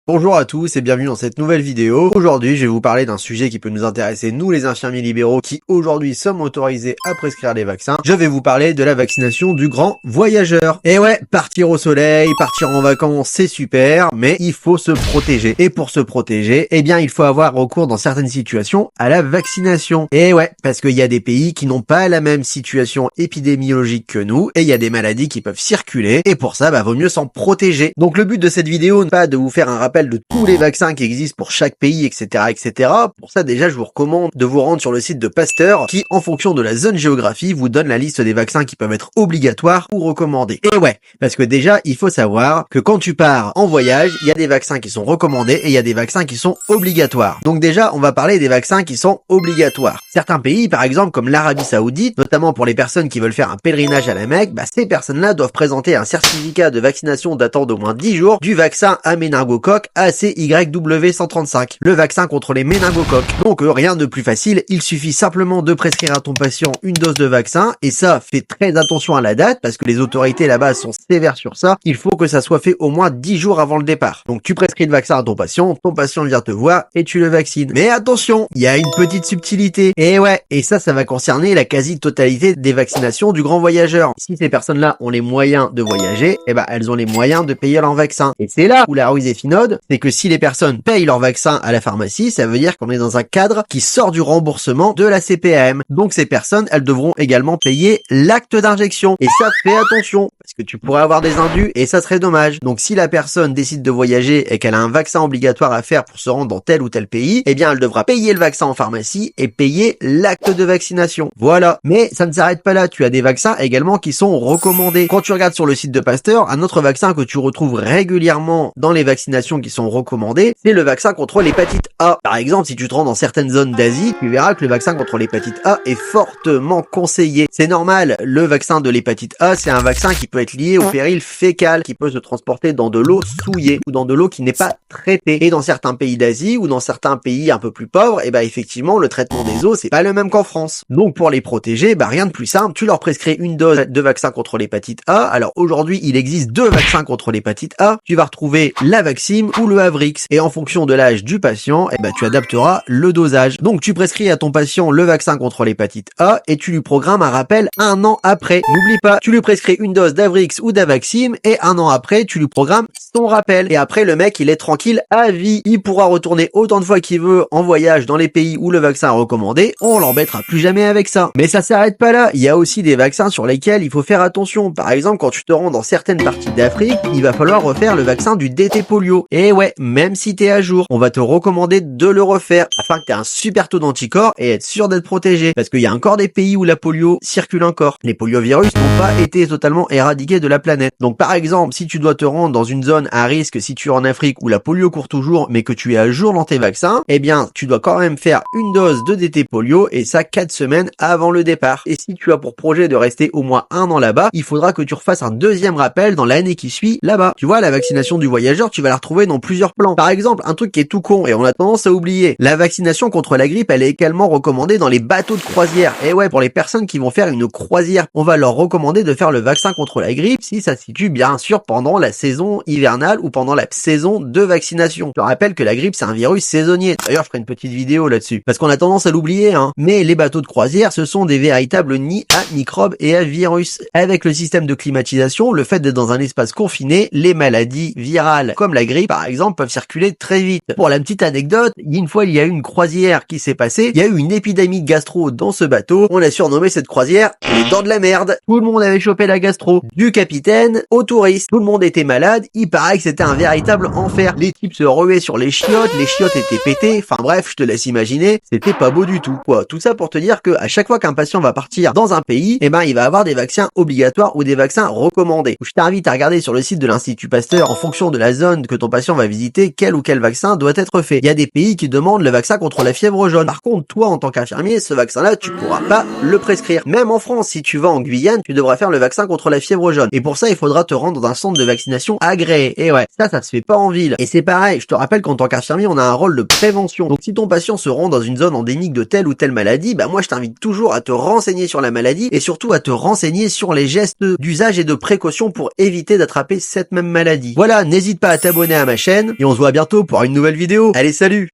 Bonjour à tous et bienvenue dans cette nouvelle vidéo. Aujourd'hui, je vais vous parler d'un sujet qui peut nous intéresser, nous les infirmiers libéraux qui aujourd'hui sommes autorisés à prescrire les vaccins. Je vais vous parler de la vaccination du grand voyageur. Et ouais, partir au soleil, partir en vacances, c'est super, mais il faut se protéger. Et pour se protéger, eh bien, il faut avoir recours dans certaines situations à la vaccination. Et ouais, parce qu'il y a des pays qui n'ont pas la même situation épidémiologique que nous, et il y a des maladies qui peuvent circuler, et pour ça, vaut mieux s'en protéger. Donc le but de cette vidéo n'est pas de vous faire un rappel de tous les vaccins qui existent pour chaque pays, etc., etc. Pour ça, déjà, je vous recommande de vous rendre sur le site de Pasteur, qui, en fonction de la zone géographie, vous donne la liste des vaccins qui peuvent être obligatoires ou recommandés. Et ouais, parce que déjà, il faut savoir que quand tu pars en voyage, il y a des vaccins qui sont recommandés et il y a des vaccins qui sont obligatoires. Donc déjà, on va parler des vaccins qui sont obligatoires. Certains pays, par exemple, comme l'Arabie Saoudite, notamment pour les personnes qui veulent faire un pèlerinage à la Mecque, ces personnes-là doivent présenter un certificat de vaccination datant d'au moins 10 jours du vaccin à méningocoque ACYW135, le vaccin contre les méningocoques. Donc rien de plus facile, il suffit simplement de prescrire à ton patient une dose de vaccin, et ça, fais très attention à la date, parce que les autorités là-bas sont sévères sur ça, il faut que ça soit fait au moins 10 jours avant le départ. Donc tu prescris le vaccin à ton patient vient te voir, et tu le vaccines. Mais attention, il y a une petite subtilité, et ouais, et ça va concerner la quasi-totalité des vaccinations du grand voyageur. Si ces personnes-là ont les moyens de voyager, elles ont les moyens de payer leur vaccin. Et c'est là où la ruse est finaude, c'est que si les personnes payent leur vaccin à la pharmacie, ça veut dire qu'on est dans un cadre qui sort du remboursement de la CPAM. Donc ces personnes, elles devront également payer l'acte d'injection. Et ça, fais attention, parce que tu pourrais avoir des indus et ça serait dommage. Donc si la personne décide de voyager et qu'elle a un vaccin obligatoire à faire pour se rendre dans tel ou tel pays, eh bien elle devra payer le vaccin en pharmacie et payer l'acte de vaccination. Voilà. Mais ça ne s'arrête pas là, tu as des vaccins également qui sont recommandés. Quand tu regardes sur le site de Pasteur, un autre vaccin que tu retrouves régulièrement dans les vaccinations qui sont recommandées, c'est le vaccin contre l'hépatite A. Par exemple, si tu te rends dans certaines zones d'Asie, tu verras que le vaccin contre l'hépatite A est fortement conseillé. C'est normal, le vaccin de l'hépatite A, c'est un vaccin qui peut être lié au péril fécal, qui peut se transporter dans de l'eau souillée ou dans de l'eau qui n'est pas traitée. Et dans certains pays d'Asie ou dans certains pays un peu plus pauvres, effectivement, le traitement des eaux, c'est pas le même qu'en France. Donc pour les protéger, rien de plus simple, tu leur prescris une dose de vaccin contre l'hépatite A. Alors aujourd'hui, il existe 2 vaccins contre l'hépatite A. Tu vas retrouver la Vaxim ou le Avrix. Et en fonction de l'âge du patient, tu adapteras le dosage. Donc tu prescris à ton patient le vaccin contre l'hépatite A et tu lui programmes un rappel 1 an après. N'oublie pas, tu lui prescris une dose d'Avrix ou d'Avaxim et 1 an après, tu lui programmes son rappel. Et après, le mec, il est tranquille à vie. Il pourra retourner autant de fois qu'il veut en voyage dans les pays où le vaccin est recommandé. On l'embêtera plus jamais avec ça. Mais ça s'arrête pas là. Il y a aussi des vaccins sur lesquels il faut faire attention. Par exemple, quand tu te rends dans certaines parties d'Afrique, il va falloir refaire le vaccin du DT polio. Et ouais, même si t'es à jour, on va te recommander de le refaire afin que t'aies un super taux d'anticorps et être sûr d'être protégé. Parce qu'il y a encore des pays où la polio circule encore. Les poliovirus n'ont pas été totalement éradiqués de la planète. Donc par exemple, si tu dois te rendre dans une zone à risque, si tu es en Afrique où la polio court toujours, mais que tu es à jour dans tes vaccins, eh bien, tu dois quand même faire une dose de DT polio et ça 4 semaines avant le départ. Et si tu as pour projet de rester au moins 1 an là-bas, il faudra que tu refasses un deuxième rappel dans l'année qui suit là-bas. Tu vois, la vaccination du voyageur, tu vas la retrouver dans plusieurs plans. Par exemple, un truc qui est tout con et on a tendance à oublier. La vaccination contre la grippe, elle est également recommandée dans les bateaux de croisière. Et ouais, pour les personnes qui vont faire une croisière, on va leur recommander de faire le vaccin contre la grippe si ça se situe bien sûr pendant la saison hivernale ou pendant la saison de vaccination. Je te rappelle que la grippe, c'est un virus saisonnier. D'ailleurs, je ferai une petite vidéo là-dessus. Parce qu'on a tendance à l'oublier, Mais les bateaux de croisière, ce sont des véritables nids à microbes et à virus. Avec le système de climatisation, le fait d'être dans un espace confiné, les maladies virales, comme la grippe par exemple, peuvent circuler très vite. Pour la petite anecdote, une fois il y a eu une croisière qui s'est passée, il y a eu une épidémie de gastro dans ce bateau, on a surnommé cette croisière les dents de la merde. Tout le monde avait chopé la gastro, du capitaine aux touristes, tout le monde était malade, il paraît que c'était un véritable enfer. Les types se ruaient sur les chiottes étaient pétées, enfin bref, je te laisse imaginer, c'était pas beau du tout. Quoi, tout ça pour te dire que à chaque fois qu'un patient va partir dans un pays, il va avoir des vaccins obligatoires ou des vaccins recommandés. Je t'invite à regarder sur le site de l'Institut Pasteur en fonction de la zone que ton patient va visiter, quel ou quel vaccin doit être fait. Il y a des pays qui demandent le vaccin contre la fièvre jaune. Par contre, toi, en tant qu'infirmier, ce vaccin-là, tu pourras pas le prescrire. Même en France, si tu vas en Guyane, tu devras faire le vaccin contre la fièvre fièvre jaune. Et pour ça, il faudra te rendre dans un centre de vaccination agréé. Et ouais, ça se fait pas en ville. Et c'est pareil, je te rappelle qu'en tant qu'infirmier, on a un rôle de prévention. Donc si ton patient se rend dans une zone endémique de telle ou telle maladie, bah moi je t'invite toujours à te renseigner sur la maladie et surtout à te renseigner sur les gestes d'usage et de précaution pour éviter d'attraper cette même maladie. Voilà, n'hésite pas à t'abonner à ma chaîne et on se voit bientôt pour une nouvelle vidéo. Allez, salut!